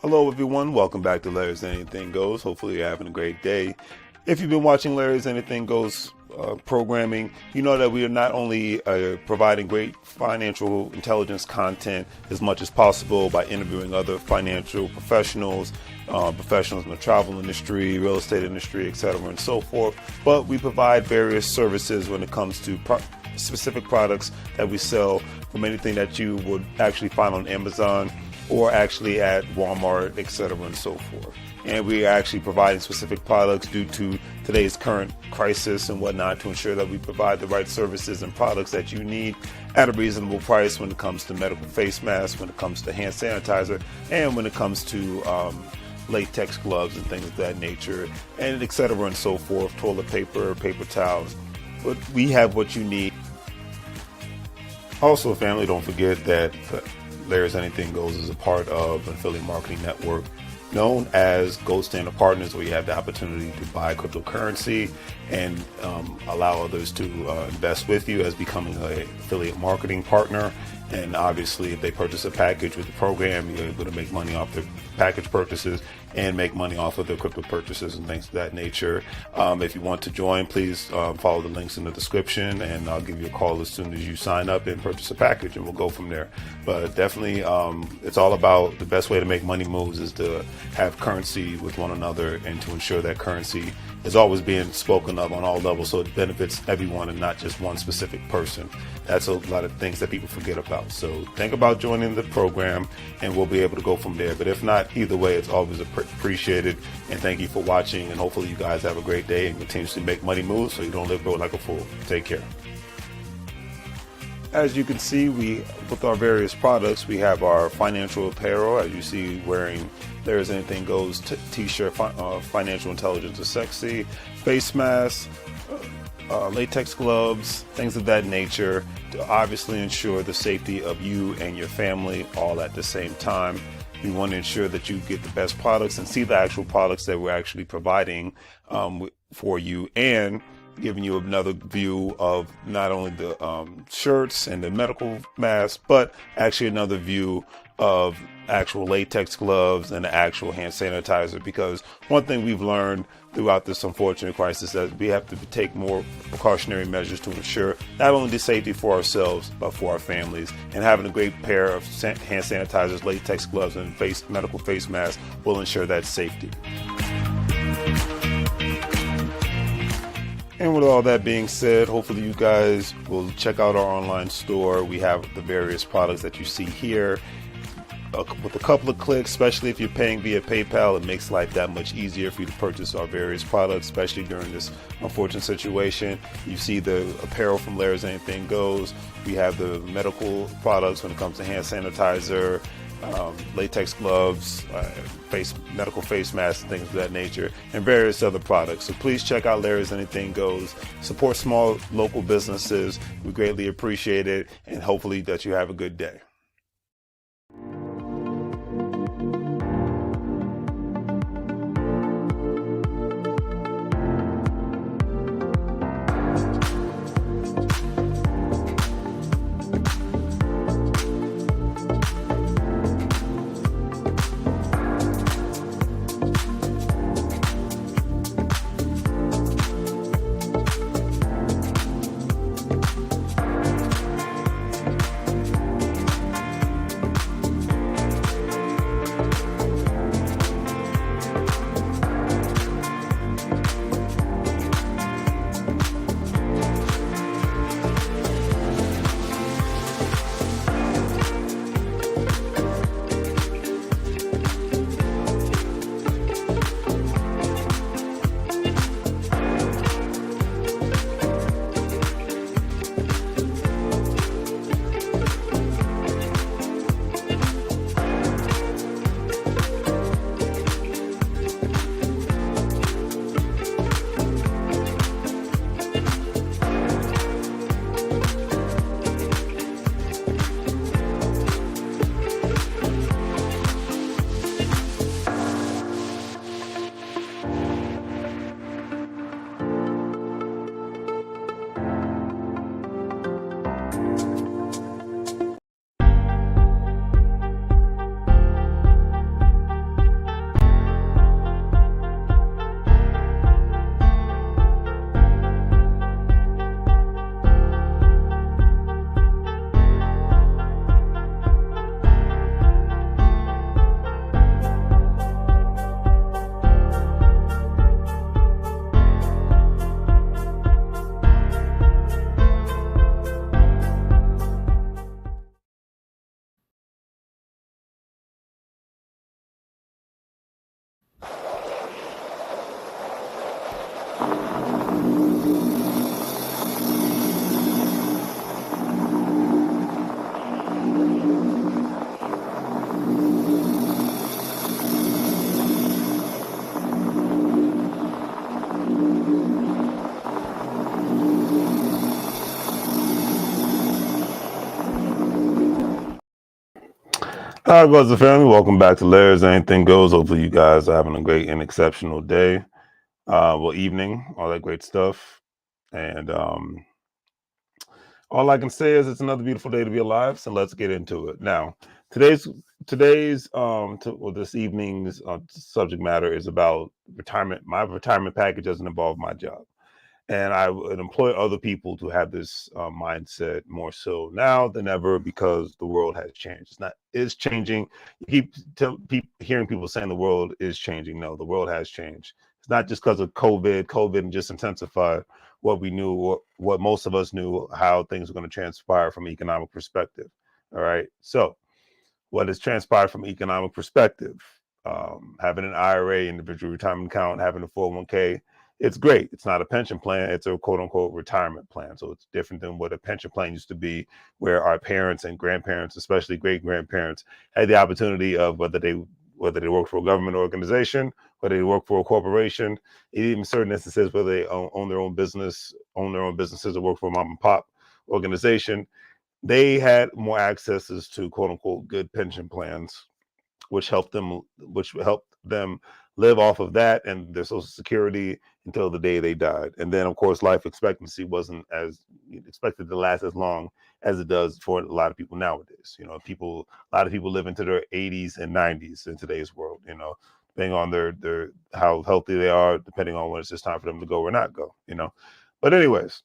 Hello everyone, welcome back to Larry's Anything Goes. Hopefully you're having a great day. If you've been watching Larry's Anything Goes programming, you know that we are not only providing great financial intelligence content as much as possible by interviewing other financial professionals, professionals in the travel industry, real estate industry, etc. and so forth, but we provide various services when it comes to specific products that we sell, from anything that you would actually find on Amazon or actually at Walmart, etc. and so forth. And we are actually providing specific products due to today's current crisis and whatnot to ensure that we provide the right services and products that you need at a reasonable price when it comes to medical face masks, when it comes to hand sanitizer, and when it comes to latex gloves and things of that nature, and etc. and so forth, toilet paper, paper towels. But we have what you need. Also, family, don't forget that Larry's Anything Goes is a part of an affiliate marketing network known as Gold Standard Partners, where you have the opportunity to buy cryptocurrency and allow others to invest with you as becoming an affiliate marketing partner. And obviously, if they purchase a package with the program, you're able to make money off their package purchases and make money off of their crypto purchases and things of that nature. If you want to join, please follow the links in the description, and I'll give you a call as soon as you sign up and purchase a package, and we'll go from there. But definitely, it's all about the best way to make money moves is to have currency with one another and to ensure that currency is always being spoken of on all levels so it benefits everyone and not just one specific person. That's a lot of things that people forget about. So think about joining the program and we'll be able to go from there. But if not, either way, it's always appreciated. And thank you for watching, and hopefully you guys have a great day and continuously make money moves so you don't live like a fool. Take care. As you can see, with our various products, we have our financial apparel, as you see, wearing There's Anything Goes t-shirt, financial intelligence is sexy, face masks, latex gloves, things of that nature, to obviously ensure the safety of you and your family all at the same time. We want to ensure that you get the best products and see the actual products that we're actually providing for you, and giving you another view of not only the shirts and the medical masks, but actually another view of actual latex gloves and the actual hand sanitizer. Because one thing we've learned throughout this unfortunate crisis is that we have to take more precautionary measures to ensure not only the safety for ourselves, but for our families. And having a great pair of hand sanitizers, latex gloves, and medical face masks will ensure that safety. And with all that being said, hopefully you guys will check out our online store. We have the various products that you see here. With a couple of clicks, especially if you're paying via PayPal, it makes life that much easier for you to purchase our various products, especially during this unfortunate situation. You see the apparel from Larry's Anything Goes. We have the medical products when it comes to hand sanitizer, latex gloves, medical face masks, things of that nature, and various other products. So please check out Larry's Anything Goes. Support small local businesses. We greatly appreciate it, and hopefully that you have a good day. All right, brothers and family, welcome back to Larry's Anything Goes. Hopefully, you guys are having a great and exceptional day, evening, all that great stuff. And all I can say is it's another beautiful day to be alive. So let's get into it. Now, today's this evening's subject matter is about retirement. My retirement package doesn't involve my job. And I would employ other people to have this mindset more so now than ever because the world has changed. It's changing. You keep hearing people saying the world is changing. No, the world has changed. It's not just because of COVID. COVID just intensified what we knew, what most of us knew, how things were going to transpire from an economic perspective. All right. So what has transpired from an economic perspective. Having an IRA, individual retirement account, having a 401k, it's great. It's not a pension plan. It's a quote unquote retirement plan. So it's different than what a pension plan used to be, where our parents and grandparents, especially great grandparents, had the opportunity of whether they work for a government organization, whether they work for a corporation, even certain instances where they own their own business, own their own businesses, or work for a mom and pop organization, they had more accesses to quote unquote good pension plans, which helped them live off of that and their social security until the day they died. And then of course life expectancy wasn't as expected to last as long as it does for a lot of people nowadays. A lot of people live into their 80s and 90s in today's world, depending on their how healthy they are, depending on when it's just time for them to go or not go. But anyways,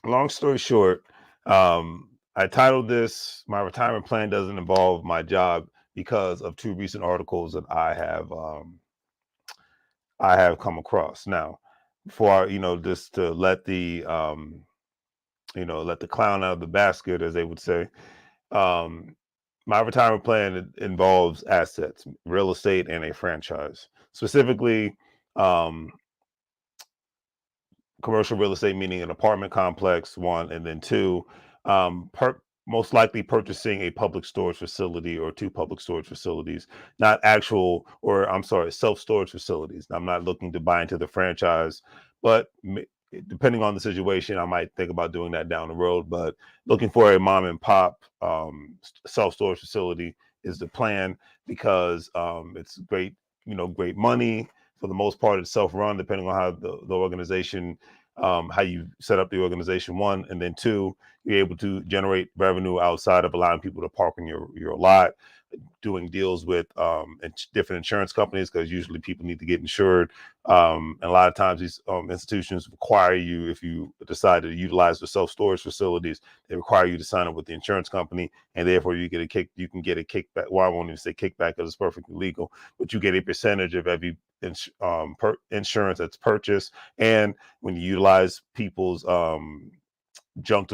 long story short, I titled this "My Retirement Plan Doesn't Involve My Job" because of two recent articles that I have come across. Now, before just to let let the clown out of the basket, as they would say, um, my retirement plan involves assets, real estate, and a franchise. Specifically, um, commercial real estate, meaning an apartment complex, one, and then two, most likely purchasing a public storage facility or two public storage facilities, not actual, or I'm sorry, self storage facilities. I'm not looking to buy into the franchise, but depending on the situation, I might think about doing that down the road. But looking for a mom and pop self storage facility is the plan because it's great, great money. For the most part, it's self-run, depending on how the organization, how you set up the organization. One, and then two, you're able to generate revenue outside of allowing people to park in your lot, doing deals with different insurance companies because usually people need to get insured. And a lot of times these institutions require you, if you decide to utilize the self-storage facilities, they require you to sign up with the insurance company, and therefore you can get a kickback. Well, I won't even say kickback because it's perfectly legal, but you get a percentage of every insurance that's purchased. And when you utilize people's junk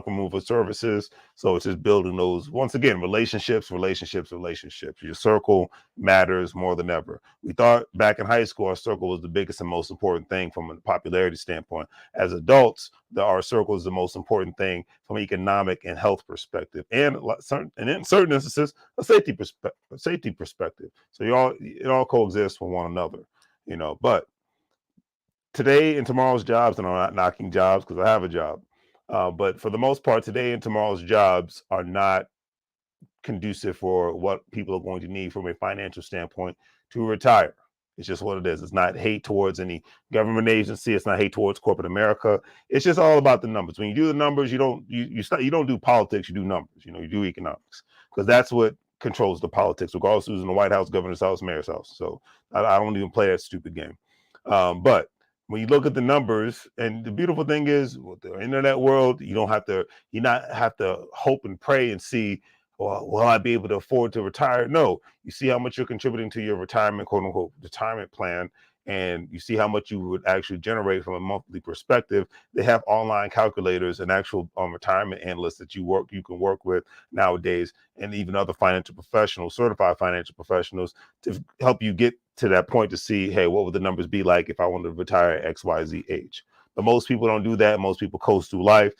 removal services. So it's just building those, once again, relationships. Your circle matters more than ever. We thought back in high school our circle was the biggest and most important thing from a popularity standpoint. As adults, our circle is the most important thing from an economic and health perspective, and in certain instances a safety perspective. So it all coexists with one another. But today and tomorrow's jobs, and I'm not knocking jobs because I have a job, but for the most part, today and tomorrow's jobs are not conducive for what people are going to need from a financial standpoint to retire. It's just what it is. It's not hate towards any government agency. It's not hate towards corporate America. It's just all about the numbers. When you do the numbers, you don't do politics. You do numbers. You do economics because that's what controls the politics, regardless of who's in the White House, governor's house, mayor's house. So I don't even play that stupid game. But when you look at the numbers, and the beautiful thing is with the internet world, you not have to hope and pray and see, well, will I be able to afford to retire? No, you see how much you're contributing to your retirement, quote unquote, retirement plan, and you see how much you would actually generate from a monthly perspective. They have online calculators and actual retirement analysts that you can work with nowadays, and even other financial professionals, certified financial professionals, to help you get to that point to see, hey, what would the numbers be like if I wanted to retire at XYZ age? But most people don't do that. Most people coast through life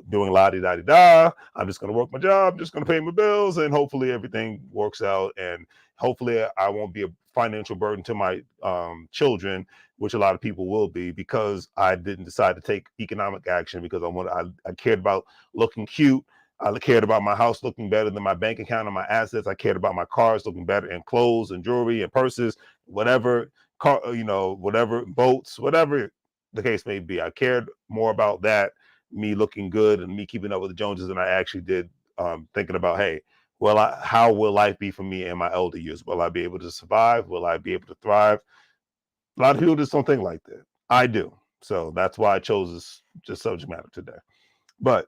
doing la di da di da. I'm just going to work my job, just going to pay my bills, and hopefully everything works out. And hopefully I won't be a financial burden to my children, which a lot of people will be, because I didn't decide to take economic action because I cared about looking cute I cared about my house looking better than my bank account and my assets. I cared about my cars looking better, and clothes and jewelry and purses, whatever car, whatever boats, whatever the case may be. I cared more about that, me looking good and me keeping up with the Joneses, than I actually did thinking about, hey, well, how will life be for me in my elder years? Will I be able to survive? Will I be able to thrive? A lot of people just don't think like that. I do. So that's why I chose this subject matter today. But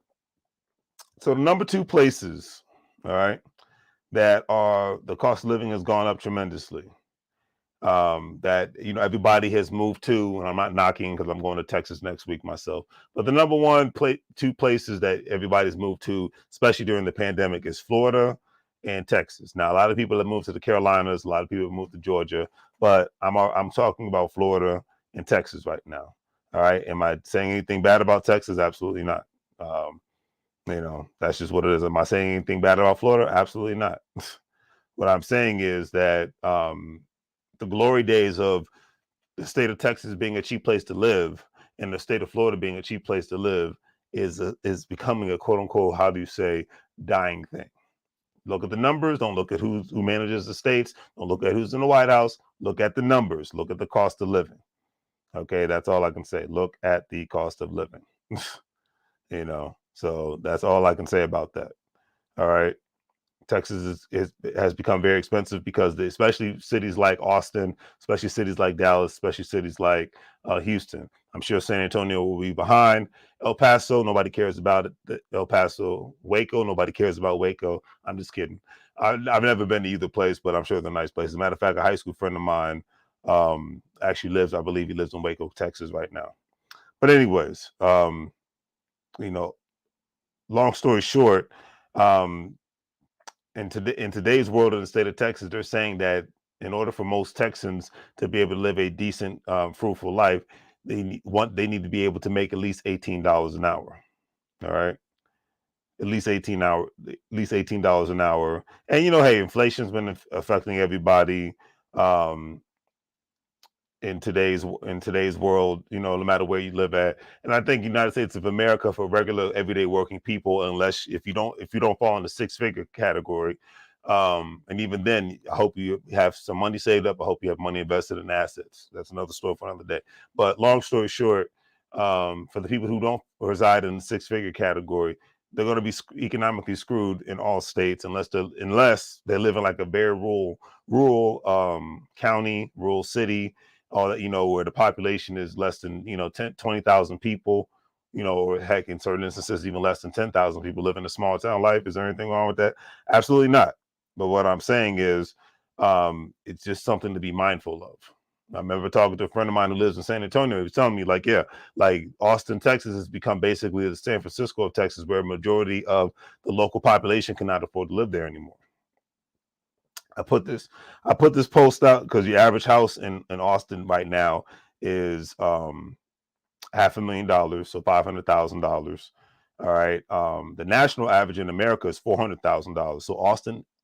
so the number two places, all right, that are the cost of living has gone up tremendously. That everybody has moved to, and I'm not knocking because I'm going to Texas next week myself. But the number two places that everybody's moved to, especially during the pandemic, is Florida and Texas. Now, a lot of people have moved to the Carolinas, a lot of people have moved to Georgia, but I'm talking about Florida and Texas right now. All right, am I saying anything bad about Texas? Absolutely not. That's just what it is. Am I saying anything bad about Florida? Absolutely not. What I'm saying is that the glory days of the state of Texas being a cheap place to live and the state of Florida being a cheap place to live is becoming a quote unquote, how do you say, dying thing. Look at the numbers. Don't look at who manages the states. Don't look at who's in the White House. Look at the numbers. Look at the cost of living. Okay, that's all I can say. Look at the cost of living. So that's all I can say about that. All right. Texas has become very expensive because especially cities like Austin, especially cities like Dallas, especially cities like Houston. I'm sure San Antonio will be behind. El Paso, nobody cares about it. El Paso, Waco, nobody cares about Waco. I'm just kidding. I've never been to either place, but I'm sure they're nice places. As a matter of fact, a high school friend of mine actually I believe he lives in Waco, Texas right now. But anyways, long story short, in today's world in the state of Texas, they're saying that in order for most Texans to be able to live a decent, fruitful life, they need to be able to make at least $18 an hour. All right, at least $18 an hour. And hey, inflation's been affecting everybody. Um, in today's world, no matter where you live at. And I think United States of America, for regular everyday working people, unless if you don't fall in the six-figure category, and even then, I hope you have some money saved up. I hope you have money invested in assets. That's another story for another day. But long story short, for the people who don't reside in the six-figure category, they're going to be economically screwed in all states unless they live in like a very rural county, rural city, all that, where the population is less than 20,000 people, or heck, in certain instances even less than 10,000 people live in a small town life. Is there anything wrong with that? Absolutely not. But what I'm saying is, it's just something to be mindful of. I remember talking to a friend of mine who lives in San Antonio. He was telling me, like, yeah, like Austin, Texas has become basically the San Francisco of Texas, where a majority of the local population cannot afford to live there anymore. I put this post out because the average house in Austin right now is $500,000, so $500,000. All right. The national average in America is $400,000. So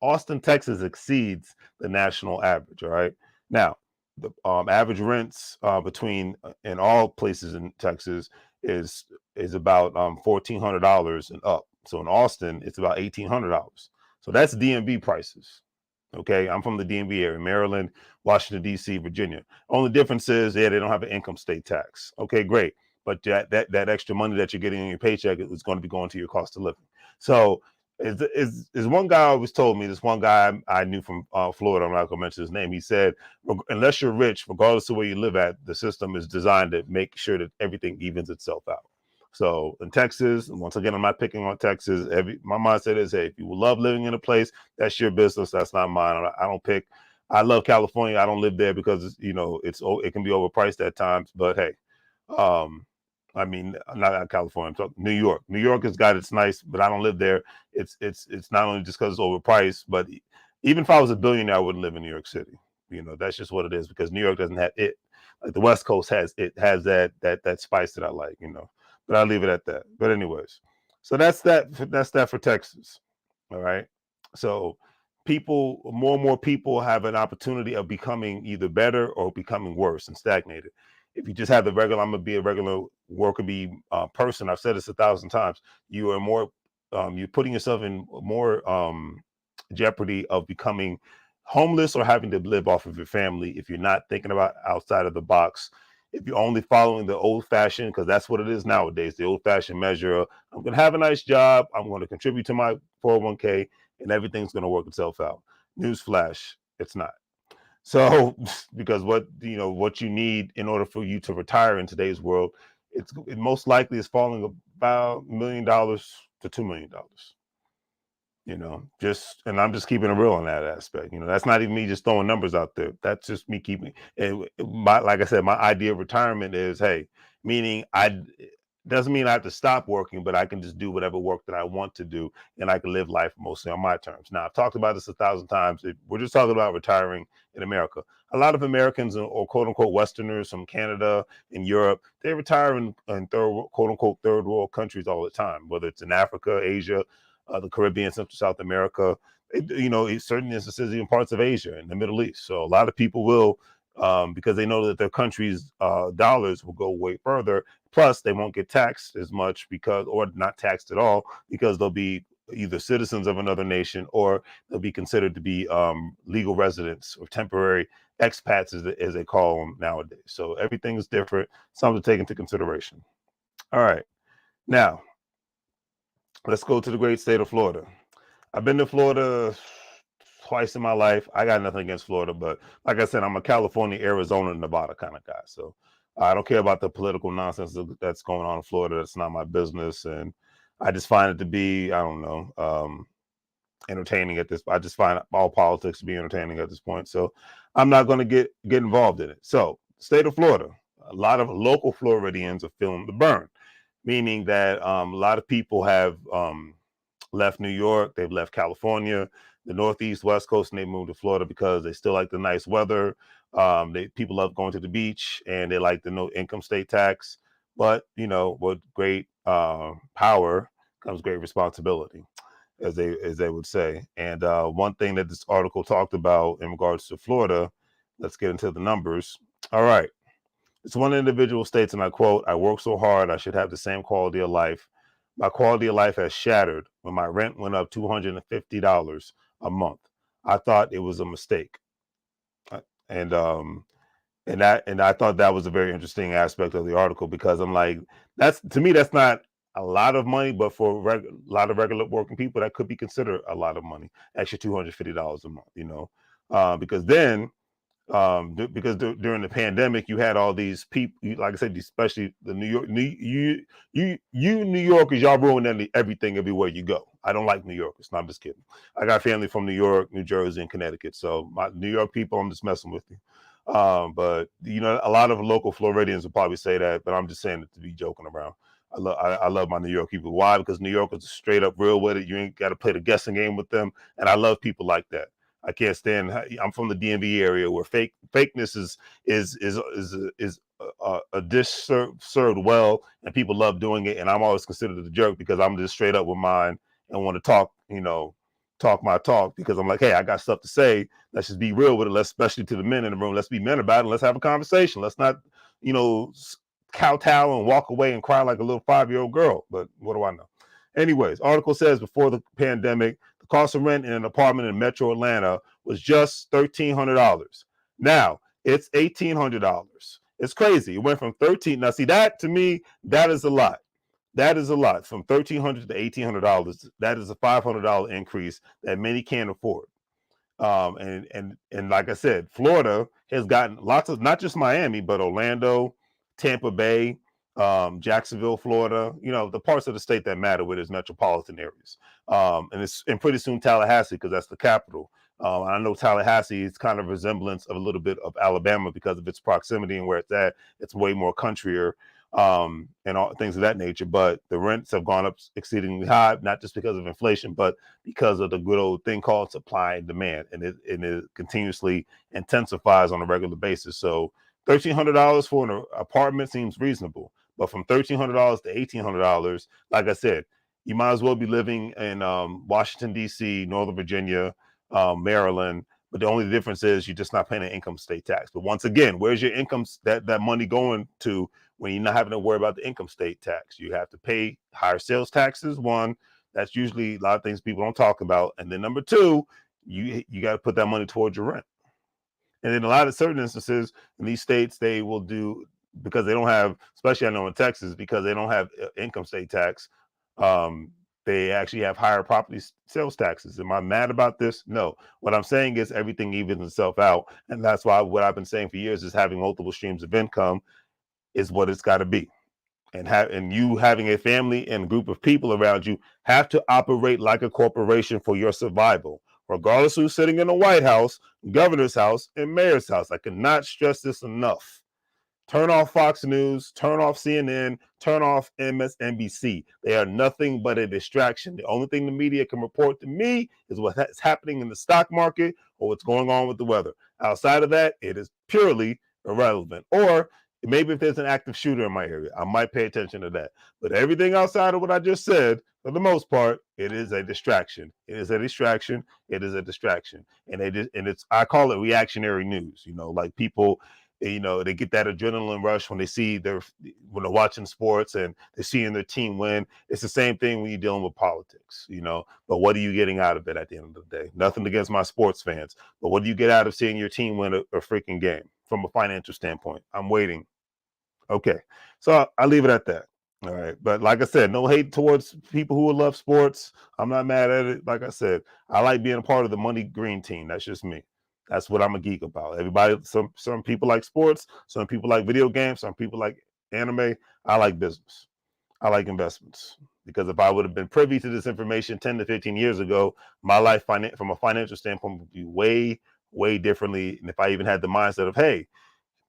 Austin, Texas exceeds the national average. All right. Now, the average rents between in all places in Texas is about $1,400 and up. So in Austin, it's about $1,800. So that's DMV prices. Okay, I'm from the DMV area, Maryland, Washington, D.C., Virginia. Only difference is, they don't have an income state tax. Okay, great. But that extra money that you're getting in your paycheck is going to be going to your cost of living. So is one guy always told me, this one guy I knew from Florida, I'm not going to mention his name. He said, unless you're rich, regardless of where you live at, the system is designed to make sure that everything evens itself out. So in Texas, once again, I'm not picking on Texas. My mindset is, hey, if you love living in a place, that's your business. That's not mine. I don't pick. I love California. I don't live there because it can be overpriced at times. But hey, I mean, not California. I'm talking New York. New York has got its nice, but I don't live there. It's not only just because it's overpriced, but even if I was a billionaire, I wouldn't live in New York City. That's just what it is, because New York doesn't have it. Like the West Coast has that spice that I like. But I'll leave it at that. But anyways, so that's that for Texas. All right. So more and more people have an opportunity of becoming either better or becoming worse and stagnated. If you just have I'm gonna be a regular worker bee person. I've said this 1,000 times. You are more you're putting yourself in more jeopardy of becoming homeless or having to live off of your family if you're not thinking about outside of the box. If you're only following the old fashioned, because that's what it is nowadays, the old fashioned measure of, I'm going to have a nice job, I'm going to contribute to my 401k, and everything's going to work itself out. Newsflash, it's not. So, because what you need in order for you to retire in today's world, it most likely is falling about $1 million to $2 million. And I'm just keeping it real on that aspect. That's not even me just throwing numbers out there. That's just me keeping like I said, my idea of retirement is, hey, meaning doesn't mean I have to stop working, but I can just do whatever work that I want to do, and I can live life mostly on my terms. Now, I've talked about this 1,000 times. We're just talking about retiring in America. A lot of Americans or quote unquote Westerners from Canada and Europe, they retire in quote unquote third world countries all the time, whether it's in Africa, Asia, the Caribbean, Central South America, certain instances, even parts of Asia and the Middle East. So a lot of people will, because they know that their country's dollars will go way further. Plus, they won't get taxed as much or not taxed at all, because they'll be either citizens of another nation, or they'll be considered to be legal residents or temporary expats, as they call them nowadays. So everything is different. Something to take into consideration. All right. Now, let's go to the great state of Florida. I've been to Florida twice in my life. I got nothing against Florida, but like I said, I'm a California, Arizona, Nevada kind of guy. So I don't care about the political nonsense that's going on in Florida. That's not my business. And I just find it to be, I don't know, entertaining at this. I just find all politics to be entertaining at this point. So I'm not going to get involved in it. So state of Florida, a lot of local Floridians are feeling the burn, meaning that a lot of people have left New York, they've left California, the Northeast, West Coast, and they moved to Florida because they still like the nice weather. People love going to the beach, and they like the no income state tax. But with great power comes great responsibility, as they would say. And one thing that this article talked about in regards to Florida, let's get into the numbers. All right. It's one individual states, and I quote, "I work so hard, I should have the same quality of life. My quality of life has shattered when my rent went up $250 a month. I thought it was a mistake." And I thought that was a very interesting aspect of the article, because I'm like, to me, that's not a lot of money, but for a lot of regular working people, that could be considered a lot of money. Extra $250 a month, because then during the pandemic, you had all these people, like I said, especially the New Yorkers, y'all ruin everything everywhere you go. I don't like New Yorkers. No, I'm just kidding. I got family from New York, New Jersey, and Connecticut. So my New York people, I'm just messing with you. But a lot of local Floridians will probably say that, but I'm just saying it to be joking around. I love my New York people. Why? Because New Yorkers are straight up real with it. You ain't got to play the guessing game with them, and I love people like that. I can't stand. I'm from the DMV area, where fakeness is a dish served well, and people love doing it. And I'm always considered a jerk because I'm just straight up with mine and want to talk my talk, because I'm like, hey, I got stuff to say. Let's just be real with it. Let's, especially to the men in the room, let's be men about it. Let's have a conversation. Let's not, kowtow and walk away and cry like a little 5-year-old girl. But what do I know? Anyways, article says before the pandemic, the cost of rent in an apartment in Metro Atlanta was just $1,300. Now it's $1,800. It's crazy. It went from 13. Now, see, that to me, that is a lot. That is a lot. From $1,300 to $1,800. That is a $500 increase that many can't afford. And like I said, Florida has gotten lots of, not just Miami, but Orlando, Tampa Bay, Jacksonville, Florida, the parts of the state that matter with its metropolitan areas. And pretty soon Tallahassee, because that's the capital. I know Tallahassee is kind of a resemblance of a little bit of Alabama because of its proximity and where it's at. It's way more countryer, and all things of that nature. But the rents have gone up exceedingly high, not just because of inflation, but because of the good old thing called supply and demand. And it continuously intensifies on a regular basis. So $1,300 for an apartment seems reasonable. But from $1,300 to $1,800, like I said, you might as well be living in Washington, D.C., Northern Virginia, Maryland. But the only difference is you're just not paying an income state tax. But once again, where's your income, that money going to when you're not having to worry about the income state tax? You have to pay higher sales taxes, one. That's usually a lot of things people don't talk about. And then number two, you got to put that money towards your rent. And in a lot of certain instances in these states, they will do, because they don't have, especially I know in Texas, because they don't have income state tax. Um, they actually have higher property sales taxes. Am I mad about this? No. What I'm saying is everything evens itself out, and that's why what I've been saying for years is having multiple streams of income is what it's got to be. And you having a family and a group of people around you have to operate like a corporation for your survival, regardless who's sitting in the White House, governor's house, and mayor's house. I cannot stress this enough. Turn off Fox News, turn off CNN, turn off MSNBC. They are nothing but a distraction. The only thing the media can report to me is what's happening in the stock market or what's going on with the weather. Outside of that, it is purely irrelevant. Or maybe if there's an active shooter in my area, I might pay attention to that. But everything outside of what I just said, for the most part, it is a distraction. It is a distraction. It is a distraction. And it's I call it reactionary news. Like people, they get that adrenaline rush when they see when they're watching sports and they're seeing their team win. It's the same thing when you're dealing with politics, but what are you getting out of it at the end of the day? Nothing against my sports fans, but what do you get out of seeing your team win a freaking game from a financial standpoint? I'm waiting. Okay. So I leave it at that. All right. But like I said, no hate towards people who love sports. I'm not mad at it. Like I said, I like being a part of the money green team. That's just me. That's what I'm a geek about. Everybody, some people like sports, some people like video games, some people like anime. I like business. I like investments. Because if I would have been privy to this information 10 to 15 years ago, my life from a financial standpoint would be way, way differently. And if I even had the mindset of, hey,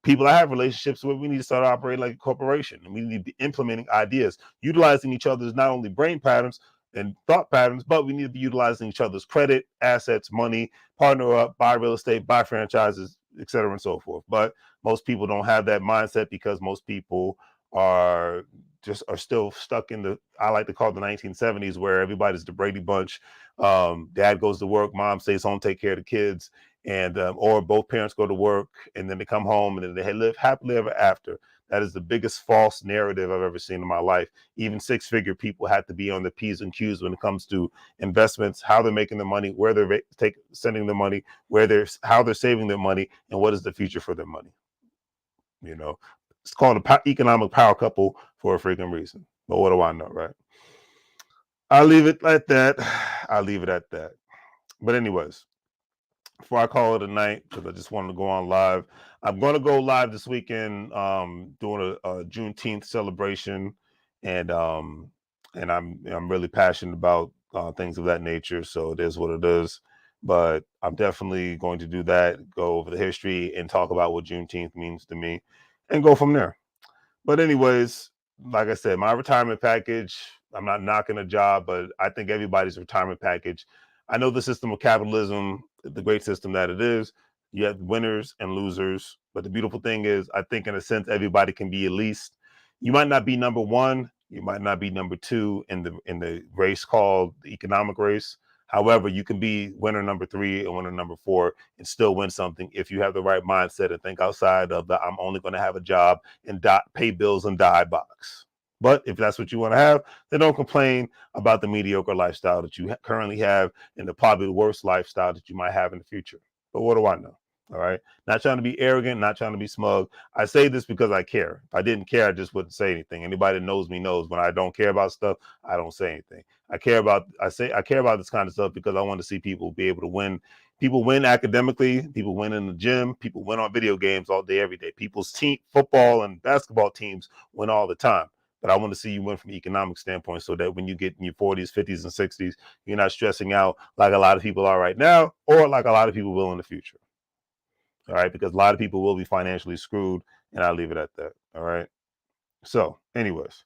people I have relationships with, we need to start operating like a corporation, and we need to be implementing ideas, utilizing each other's not only brain patterns and thought patterns, but we need to be utilizing each other's credit, assets, money, partner up, buy real estate, buy franchises, et cetera, and so forth. But most people don't have that mindset because most people are still stuck in I like to call it the 1970s, where everybody's the Brady Bunch. Dad goes to work, mom stays home, take care of the kids, and or both parents go to work and then they come home and then they live happily ever after. That is the biggest false narrative I've ever seen in my life. Even six-figure people have to be on the P's and Q's when it comes to investments, how they're making the money, where they're sending the money, how they're saving their money, and what is the future for their money. It's called economic power couple for a freaking reason. But what do I know, right? I'll leave it at that. I'll leave it at that. But anyways, before I call it a night, because I just wanted to go on live, I'm going to go live this weekend, doing a Juneteenth celebration, and I'm really passionate about things of that nature. So it is what it is. But I'm definitely going to do that, go over the history, and talk about what Juneteenth means to me, and go from there. But anyways, like I said, my retirement package, I'm not knocking a job, but I think everybody's retirement package. I know the system of capitalism, the great system that it is, you have winners and losers. But the beautiful thing is, I think in a sense, everybody can be at least, you might not be number one, you might not be number two in the race called the economic race. However, you can be winner number three and winner number four and still win something if you have the right mindset and think outside of the I'm only going to have a job and pay bills and die box. But if that's what you want to have, then don't complain about the mediocre lifestyle that you currently have and the probably the worst lifestyle that you might have in the future. But what do I know? All right. Not trying to be arrogant, not trying to be smug. I say this because I care. If I didn't care, I just wouldn't say anything. Anybody that knows me knows when I don't care about stuff, I don't say anything. I care about this kind of stuff because I want to see people be able to win. People win academically, people win in the gym, people win on video games all day, every day. People's football and basketball teams win all the time. But I want to see you win from an economic standpoint so that when you get in your 40s, 50s, and 60s, you're not stressing out like a lot of people are right now or like a lot of people will in the future. All right, because a lot of people will be financially screwed, and I'll leave it at that. All right. So, anyways,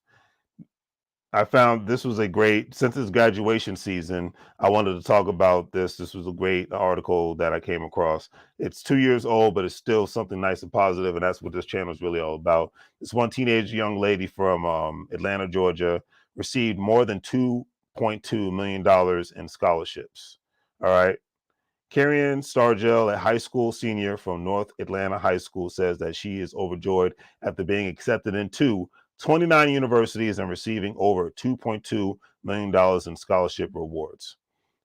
I found this was a great, since it's graduation season, I wanted to talk about this. This was a great article that I came across. It's 2 years old, but it's still something nice and positive, and that's what this channel is really all about. This one teenage young lady from Atlanta, Georgia, received more than $2.2 million in scholarships. All right. Carrion Stargell, a high school senior from North Atlanta High School, says that she is overjoyed after being accepted into 29 universities and receiving over $2.2 million in scholarship rewards.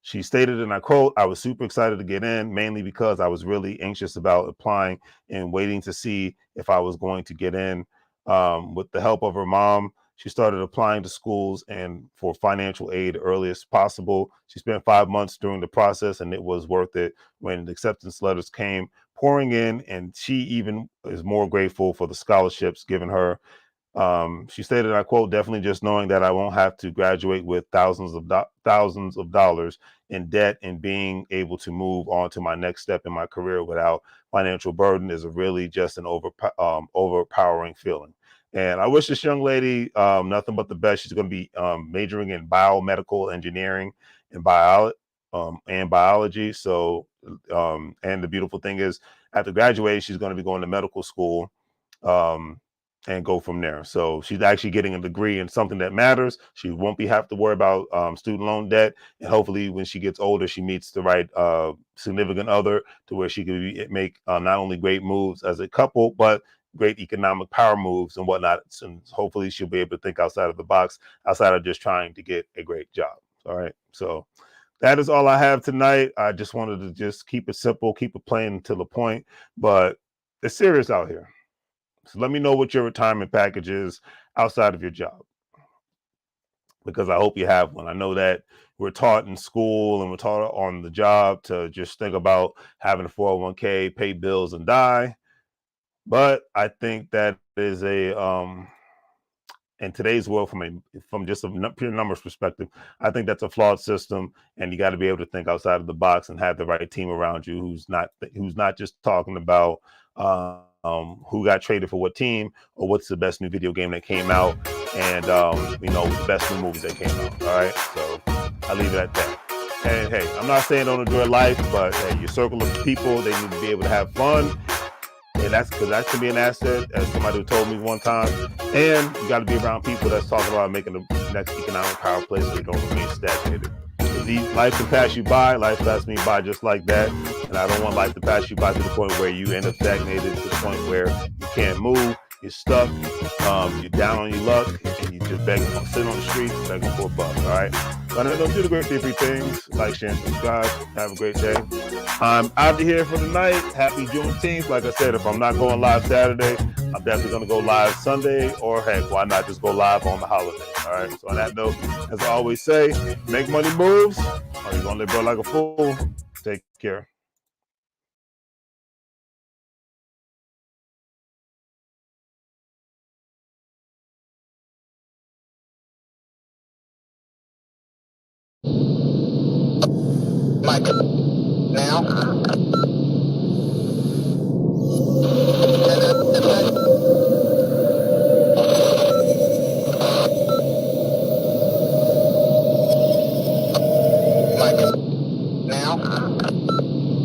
She stated, and I quote, "I was super excited to get in, mainly because I was really anxious about applying and waiting to see if I was going to get in." With the help of her mom, she started applying to schools and for financial aid early as possible. She spent 5 months during the process, and it was worth it when the acceptance letters came pouring in. And she even is more grateful for the scholarships given her. She stated, I quote, "Definitely just knowing that I won't have to graduate with thousands of dollars in debt and being able to move on to my next step in my career without financial burden is a really just an overpowering feeling." And I wish this young lady nothing but the best. She's going to be majoring in biomedical engineering and biology. So, and the beautiful thing is, after graduation, she's going to be going to medical school. Um, and go from there. So she's actually getting a degree in something that matters. She won't be have to worry about student loan debt, and hopefully, when she gets older, she meets the right significant other to where she can make not only great moves as a couple, but great economic power moves and whatnot. And hopefully, she'll be able to think outside of the box, outside of just trying to get a great job. All right, so that is all I have tonight. I just wanted to just keep it simple, keep it plain to the point, but it's serious out here. So let me know what your retirement package is outside of your job, because I hope you have one. I know that we're taught in school and we're taught on the job to just think about having a 401k, pay bills, and die. But I think that is in today's world, from just a pure numbers perspective, I think that's a flawed system, and you got to be able to think outside of the box and have the right team around you who's not just talking about who got traded for what team or what's the best new video game that came out, and the best new movies that came out. All right, so I leave it at that. And hey, I'm not saying don't enjoy life, but hey, your circle of people, they need to be able to have fun. And that's because that can be an asset, as somebody who told me one time. And you got to be around people that's talking about making the next economic power play so you don't remain stagnated. Life can pass you by. Life passed me by just like that. And I don't want life to pass you by to the point where you end up stagnated, to the point where you can't move, you're stuck, you're down on your luck, and you just sitting on the streets begging for a buck. All right. But don't do the great three things. Like, share, and subscribe. Have a great day. I'm out of here for the night. Happy Juneteenth. Like I said, if I'm not going live Saturday, I'm definitely going to go live Sunday, or heck, why not just go live on the holiday? All right. So on that note, as I always say, make money moves, or you're going to live bro like a fool. Take care. Mike, now.